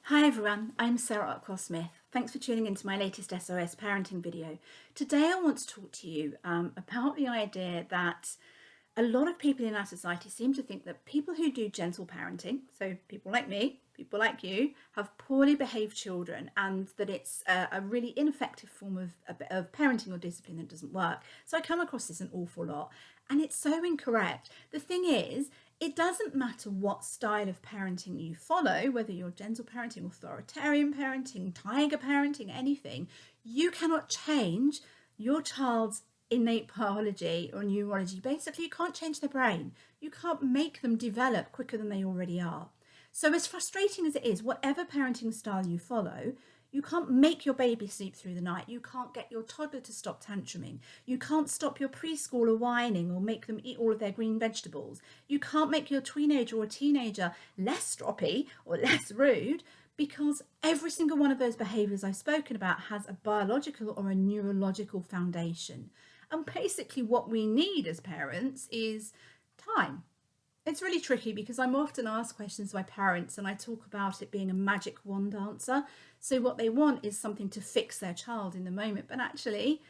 Hi everyone, I'm Sarah Ockwell-Smith. Thanks for tuning into my latest SOS parenting video. Today I want to talk to you about the idea that a lot of people in our society seem to think that people who do gentle parenting, so people like me, people like you, have poorly behaved children, and that it's a really ineffective form of parenting or discipline that doesn't work. So I come across this an awful lot, and it's so incorrect. The thing is, it doesn't matter what style of parenting you follow, whether you're gentle parenting, authoritarian parenting, tiger parenting, anything, you cannot change your child's innate biology or neurology. Basically, you can't change their brain. You can't make them develop quicker than they already are. So as frustrating as it is, whatever parenting style you follow, you can't make your baby sleep through the night. You can't get your toddler to stop tantruming. You can't stop your preschooler whining or make them eat all of their green vegetables. You can't make your teenager or teenager less stroppy or less rude, because every single one of those behaviours I've spoken about has a biological or a neurological foundation. And basically what we need as parents is time. It's really tricky because I'm often asked questions by parents and I talk about it being a magic wand answer. So what they want is something to fix their child in the moment, but actually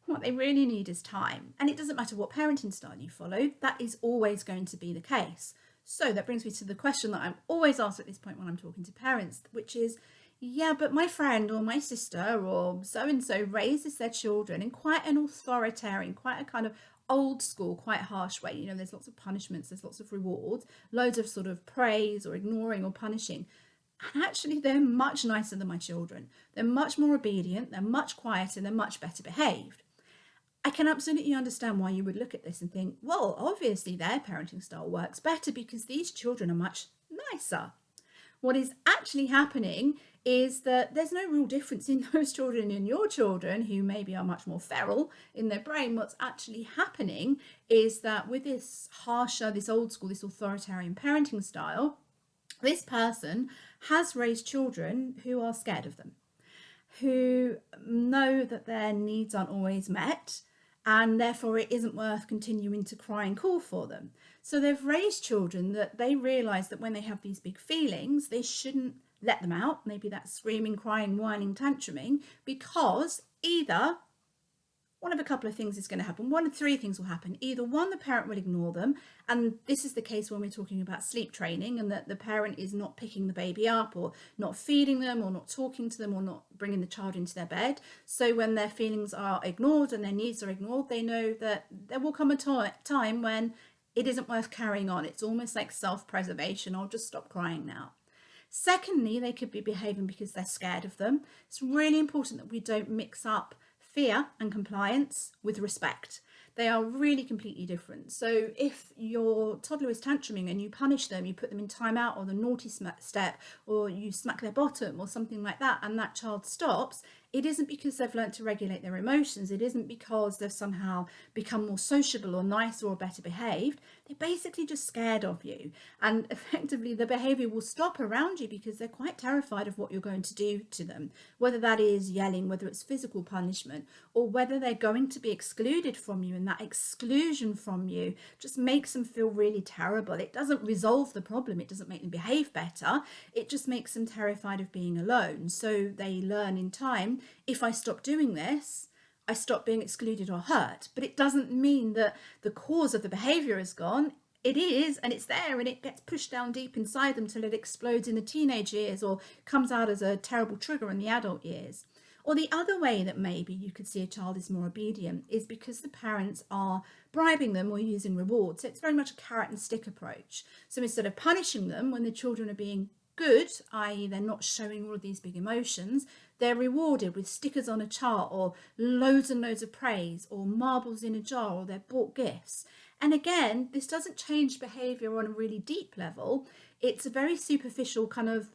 what they really need is time. And it doesn't matter what parenting style you follow, that is always going to be the case. So that brings me to the question that I'm always asked at this point when I'm talking to parents, which is, yeah, but my friend or my sister or so-and-so raises their children in quite an authoritarian, quite a kind of old school, quite harsh way. You know, there's lots of punishments, there's lots of rewards, loads of sort of praise or ignoring or punishing. And actually, they're much nicer than my children. They're much more obedient, they're much quieter, they're much better behaved. I can absolutely understand why you would look at this and think, well, obviously their parenting style works better because these children are much nicer. What is actually happening is that there's no real difference in those children and your children, who maybe are much more feral in their brain. What's actually happening is that with this harsher, this old school, this authoritarian parenting style, this person has raised children who are scared of them, who know that their needs aren't always met, and therefore it isn't worth continuing to cry and call for them. So they've raised children that they realise that when they have these big feelings, they shouldn't let them out. Maybe that's screaming, crying, whining, tantruming, because either one of a couple of things is going to happen. One of three things will happen. Either one, the parent will ignore them, and this is the case when we're talking about sleep training, and that the parent is not picking the baby up or not feeding them or not talking to them or not bringing the child into their bed. So when their feelings are ignored and their needs are ignored, they know that there will come a time when it isn't worth carrying on. It's almost like self-preservation. I'll just stop crying now. Secondly, they could be behaving because they're scared of them. It's really important that we don't mix up fear and compliance with respect. They are really completely different. So if your toddler is tantruming and you punish them, you put them in timeout or the naughty step, or you smack their bottom or something like that, and that child stops, it isn't because they've learned to regulate their emotions. It isn't because they've somehow become more sociable or nicer or better behaved. They're basically just scared of you. And effectively, the behavior will stop around you because they're quite terrified of what you're going to do to them, whether that is yelling, whether it's physical punishment, or whether they're going to be excluded from you. And that exclusion from you just makes them feel really terrible. It doesn't resolve the problem. It doesn't make them behave better. It just makes them terrified of being alone. So they learn in time, if I stop doing this, I stop being excluded or hurt. But it doesn't mean that the cause of the behavior is gone. It is, and it's there, and it gets pushed down deep inside them till it explodes in the teenage years or comes out as a terrible trigger in the adult years. Or the other way that maybe you could see a child is more obedient is because the parents are bribing them or using rewards. So it's very much a carrot and stick approach. So instead of punishing them when the children are being good, i.e. they're not showing all of these big emotions, they're rewarded with stickers on a chart or loads and loads of praise or marbles in a jar, or they're bought gifts. And again, this doesn't change behaviour on a really deep level. It's a very superficial kind of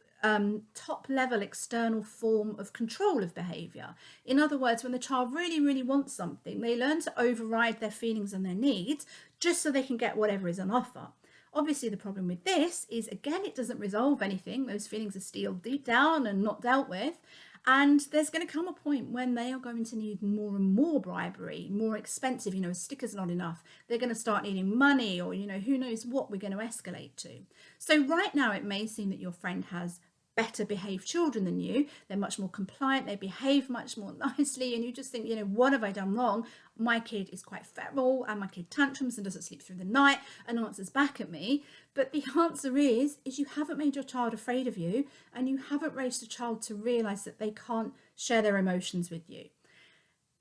top level external form of control of behaviour. In other words, when the child really, really wants something, they learn to override their feelings and their needs just so they can get whatever is on offer. Obviously, the problem with this is, again, it doesn't resolve anything. Those feelings are still deep down and not dealt with. And there's going to come a point when they are going to need more and more bribery, more expensive, a sticker's not enough. They're going to start needing money, or, who knows what we're going to escalate to. So right now, it may seem that your friend has better behaved children than you. They're much more compliant, they behave much more nicely, and you just think, what have I done wrong? My kid is quite feral, and my kid tantrums and doesn't sleep through the night and answers back at me. But the answer is you haven't made your child afraid of you, and you haven't raised a child to realize that they can't share their emotions with you.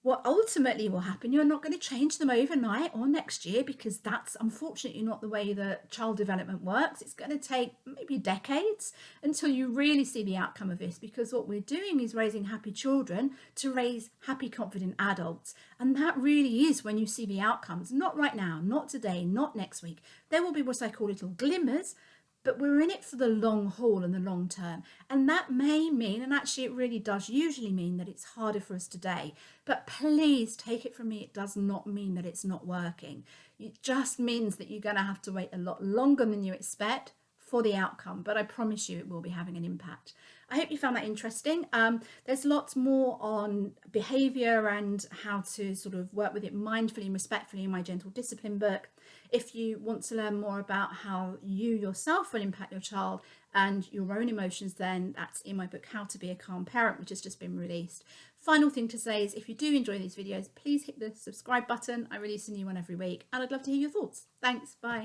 What ultimately will happen, you're not going to change them overnight or next year, because that's unfortunately not the way that child development works. It's going to take maybe decades until you really see the outcome of this, because what we're doing is raising happy children to raise happy, confident adults. And that really is when you see the outcomes. Not right now, not today, not next week. There will be what I call little glimmers, but we're in it for the long haul and the long term. And that may mean, and actually it really does usually mean, that it's harder for us today. But please take it from me, it does not mean that it's not working. It just means that you're going to have to wait a lot longer than you expect for the outcome. But I promise you it will be having an impact. I hope you found that interesting. There's lots more on behaviour and how to sort of work with it mindfully and respectfully in my Gentle Discipline book. If you want to learn more about how you yourself will impact your child and your own emotions, then that's in my book, How to Be a Calm Parent, which has just been released. Final thing to say is, if you do enjoy these videos, please hit the subscribe button. I release a new one every week, and I'd love to hear your thoughts. Thanks, bye.